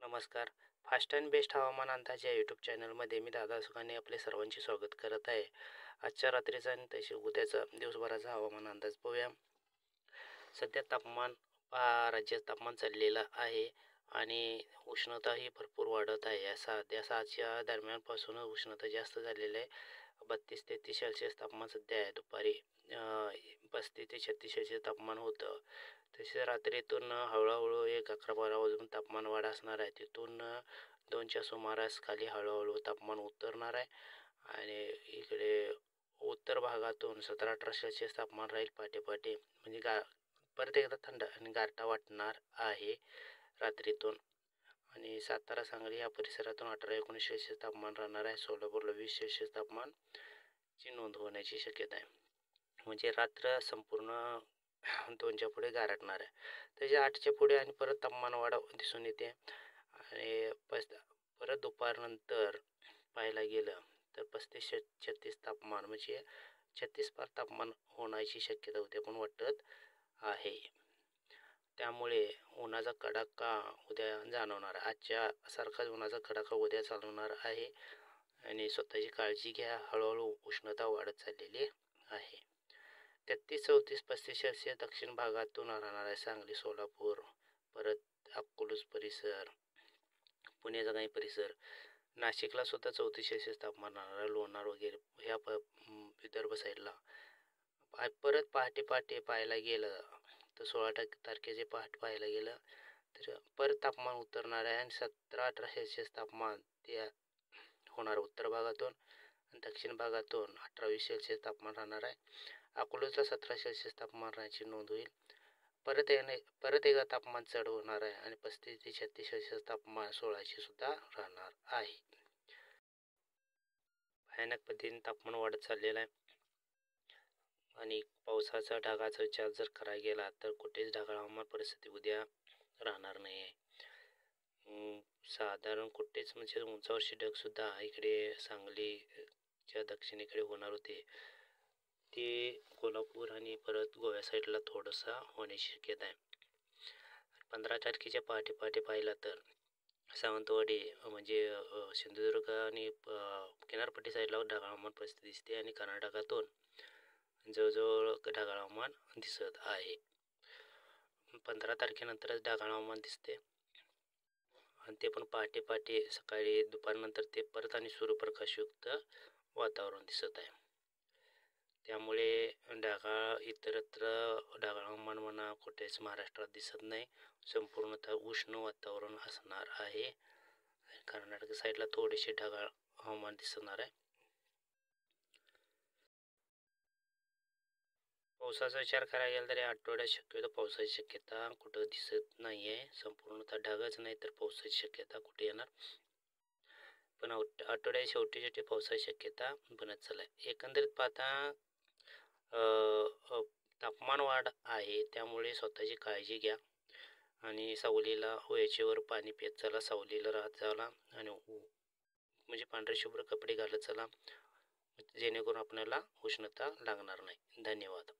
नमस्कार. Fast and best हवामान अंदाज या यूट्यूब चॅनलमध्ये मी दादा सुकाने आपले सर्वांचे स्वागत करत आहे. आजच्या रात्रीचा आणि तसे उद्याचा दिवसभराचा हवामान अंदाज पाहूया. सध्या तापमान राज्यात तापमान चाललेलं आहे आणि उष्णताही भरपूर वाढत आहे. या 6च्या दरम्यानपासूनच उष्णता जास्त झालेली आहे. 32-33 सेल्सिअस तापमान सध्या आहे. दुपारी 35 ते 36 सेल्सिअस तापमान होतं. तसेच रात्रीतून हळूहळू 11-12 वाजून तापमान वाढ असणार आहे. तिथून 2च्या सुमारास खाली हळूहळू तापमान उतरणार आहे आणि इकडे उत्तर भागातून 17-18 सेल्सिअस तापमान राहील पहाटे म्हणजे परत एकदा थंड आणि गारठा वाटणार आहे रात्रीतून. आणि सातारा, सांगली या परिसरातून 18-19 सेल्सिअस तापमान राहणार आहे. सोलापूरला 20 सेल्सिअस तापमानची नोंद होण्याची शक्यता आहे. म्हणजे रात्र संपूर्ण 2च्या पुढे गारठणार आहे. त्याच्या 8च्या पुढे आणि परत तापमान वाढ दिसून येते आणि परत दुपारनंतर पाहायला गेलं तर 35-36 तापमान म्हणजे 36 पार तापमान होण्याची शक्यता उद्या पण वाटत आहे. त्यामुळे उन्हाचा कडाका उद्या जाणवणार. आजच्या सारखाच उन्हाचा कडाका उद्या जाणवणार आहे आणि स्वतःची काळजी घ्या. हळूहळू उष्णता वाढत चाललेली आहे. 33-34-35 सेल्सिअस दक्षिण भागातून राहणार आहे. सांगली, सोलापूर, परत अक्कलूज परिसर, पुण्याचा काही परिसर, नाशिकला सुद्धा 34 सेल्सिअस तापमान राहणार आहे. लोणार वगैरे ह्या विदर्भ साईडला. परत पहाटे पाहायला गेलं तर 16 तारखेचे पहाटे पाहायला गेलं तर परत तापमान उतरणार आहे आणि 17-18 सेल्सिअस तापमान ते होणार उत्तर भागातून आणि दक्षिण भागातून 18-20 सेल्सिअस तापमान राहणार आहे. अकलूजला 17 सेल्सिअस तापमान राहण्याची नोंद होईल. परत एकदा तापमान चढ होणार आहे आणि 35 ते 36 सेल्सिअस तापमान 16चे सुद्धा राहणार आहे. भयानक पद्धतीने तापमान वाढत चाललेलं आहे आणि पावसाचा ढगाचा विचार जर करायला गेला तर कुठेच ढगाळ हवामान परिस्थिती उद्या राहणार नाही आहे. साधारण कुठेच म्हणजे उंचावरचे ढगसुद्धा इकडे सांगलीच्या दक्षिणेकडे होणार होते. ते कोल्हापूर आणि परत गोव्या साईडला थोडंसं होण्याची शक्यता आहे. 15 तारखेच्या पहाटे पाहिला तर सावंतवाडी म्हणजे सिंधुदुर्ग आणि किनारपट्टी साईडला ढगाळ हवामान परिस्थिती दिसते आणि कर्नाटकातून जवळजवळ ढगाळ हवामान दिसत आहे. 15 तारखेनंतरच ढगाळ हवामान दिसते आणि ते पण पहाटे सकाळी दुपारनंतर ते परत आणि सूर्यप्रकाशयुक्त वातावरण दिसत आहे. त्यामुळे इतरत्र ढगाळ हवामान म्हणा कुठेच महाराष्ट्रात दिसत नाही. संपूर्णतः उष्ण वातावरण असणार आहे. कर्नाटक साईडला थोडेसे ढगाळ हवामान दिसणार आहे. पावसाचा विचार करायला गेला तरी आठवड्यात शक्यतो पावसाची शक्यता कुठं दिसत नाही आहे. संपूर्णतः ढगच नाही तर पावसाची शक्यता कुठे येणार. पण आठवड्यात शेवटी पावसाची शक्यता बनत चालली आहे. एकंदरीत पाहता तापमान वाढ आहे त्यामुळे स्वतःची काळजी घ्या आणि सावलीला वेळेवर पाणी पित चला. सावलीला राहत चला आणि म्हणजे पांढरे शुभ्र कपडे घालत चला जेणेकरून आपल्याला उष्णता लागणार नाही. धन्यवाद.